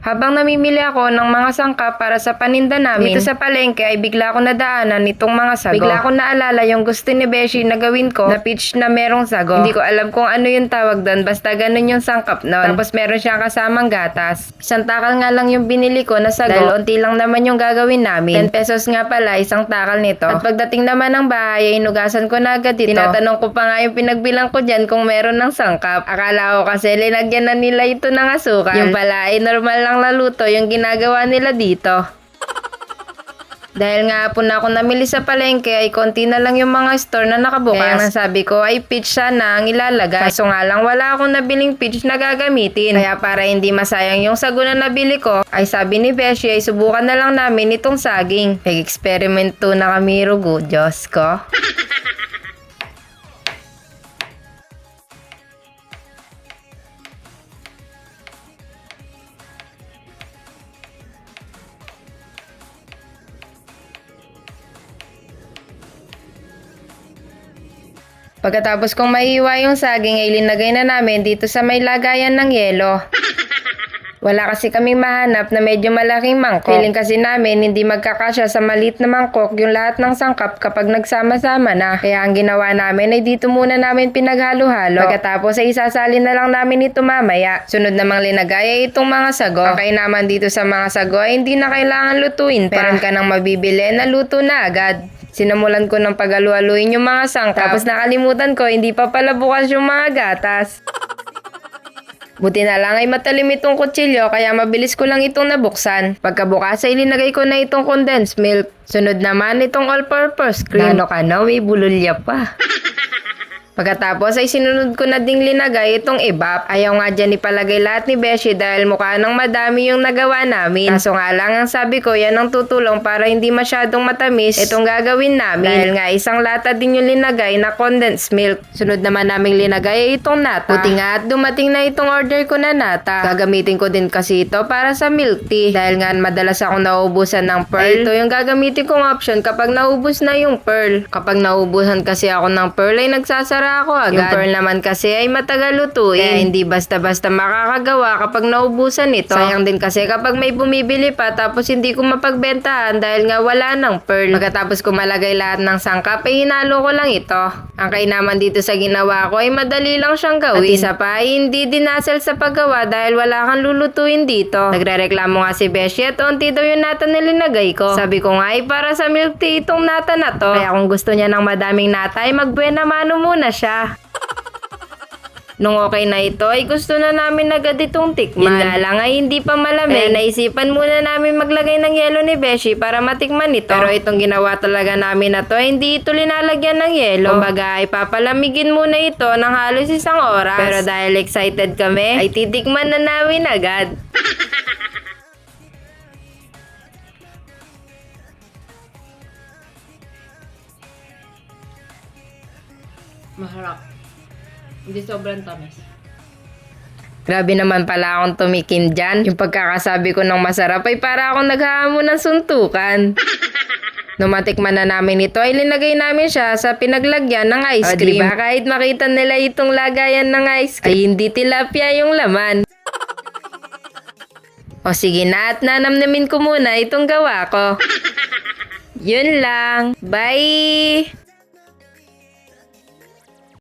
Habang namimili ako ng mga sangkap para sa paninda namin, dito sa palengke ay bigla ko nadaanan nitong mga sago. Bigla ko naalala yung gusto ni Beshi na gawin ko na peach na merong sago. Hindi ko alam kung ano yung tawag doon, basta ganun yung sangkap nun. Tapos meron siyang kasamang gatas. Isang takal nga lang yung binili ko na sago, dahil unti lang naman yung gagawin namin. 10 pesos nga pala isang takal nito. At pagdating naman ng bahay ay inugasan ko na agad ito. Tinatanong ko pa nga yung pinagbilang ko dyan kung meron ng sangkap. Akala ko kasi linagyan na nila ito ng asukal. Yung pala ay normal lang naluto yung ginagawa nila dito. Dahil nga po na ako namili sa palengke ay konti na lang yung mga store na nakabukas. Kaya nang sabi ko ay peach sana ang ilalagay. Kaso nga lang wala akong nabiling peach na gagamitin. Kaya para hindi masayang yung sago na nabili ko, ay sabi ni Beshi ay subukan na lang namin itong saging. Nag-experimento na kami, Rugo. Diyos ko. Pagkatapos kong maiiwa yung saging ay linagay na namin dito sa may lagayan ng yelo. Wala kasi kaming mahanap na medyo malaking mangkok. Feeling kasi namin hindi magkakasya sa maliit na mangkok yung lahat ng sangkap kapag nagsama-sama na. Kaya ang ginawa namin ay dito muna namin pinaghalo-halo. Pagkatapos ay isasalin na lang namin ito mamaya. Sunod namang linagay ay itong mga sago. Ang kainaman dito sa mga sago ay hindi na kailangan lutuin pa. Meron ka nang mabibili na luto na agad. Sinamulan ko ng paghalu-haluin yung mga sangkap. Tapos nakalimutan ko, hindi pa pala bukas yung mga gatas. Buti na lang ay matalim itong kutsilyo kaya mabilis ko lang itong nabuksan. Pagkabukas ay linagay ko na itong condensed milk. Sunod naman itong all-purpose cream. Nano ka na, may bululya pa. Pagkatapos ay sinunod ko na ding linagay itong evap. Ayaw nga dyan ipalagay lahat ni Beshi dahil mukha nang madami yung nagawa namin. Kaso nga lang ang sabi ko yan ang tutulong para hindi masyadong matamis itong gagawin namin. Dahil nga isang lata din yung linagay na condensed milk. Sunod naman naming linagay ay itong nata. Buti nga at dumating na itong order ko na nata. Gagamitin ko din kasi ito para sa milk tea. Dahil nga madalas akong nauubusan ng pearl. Ito yung gagamitin kong option kapag naubos na yung pearl. Kapag naubusan kasi ako ng pearl ay nagsasara ako agad. Yung pearl naman kasi ay matagal lutuin. Kaya hindi basta-basta makakagawa kapag naubusan ito. Sayang din kasi kapag may bumibili pa tapos hindi ko mapagbentahan dahil nga wala ng pearl. Pagkatapos ko malagay lahat ng sangkap ay hinalo ko lang ito. Ang kainaman dito sa ginawa ko ay madali lang siyang gawin. At isa pa ay hindi dinasal sa paggawa dahil wala kang lulutuin dito. Nagrereklamo nga si Beshi at unti daw yung nata na linagay ko. Sabi ko nga ay para sa milk tea itong nata na to. Kaya kung gusto niya ng madaming nata ay magbuena mano muna siya. Nung okay na ito ay gusto na namin agad itong tikman. Yun nga lang ay hindi pa malamig. Kaya naisipan muna namin maglagay ng yelo ni Beshi para matikman ito. Pero itong ginawa talaga namin na to, hindi ito linalagyan ng yelo. Kumbaga ay papalamigin muna ito ng halos isang oras. Pero dahil excited kami, ay titikman na namin agad. Masarap. Hindi sobrang tamis. Grabe naman pala akong tumikim dyan. Yung pagkakasabi ko ng masarap ay para akong naghahamon ng suntukan. Nung matikman na namin ito ay linagay namin siya sa pinaglagyan ng ice cream. Diba? Kahit makita nila itong lagayan ng ice cream ay hindi tilapia yung laman. O sige na at nanamnamin ko muna itong gawa ko. Yun lang. Bye!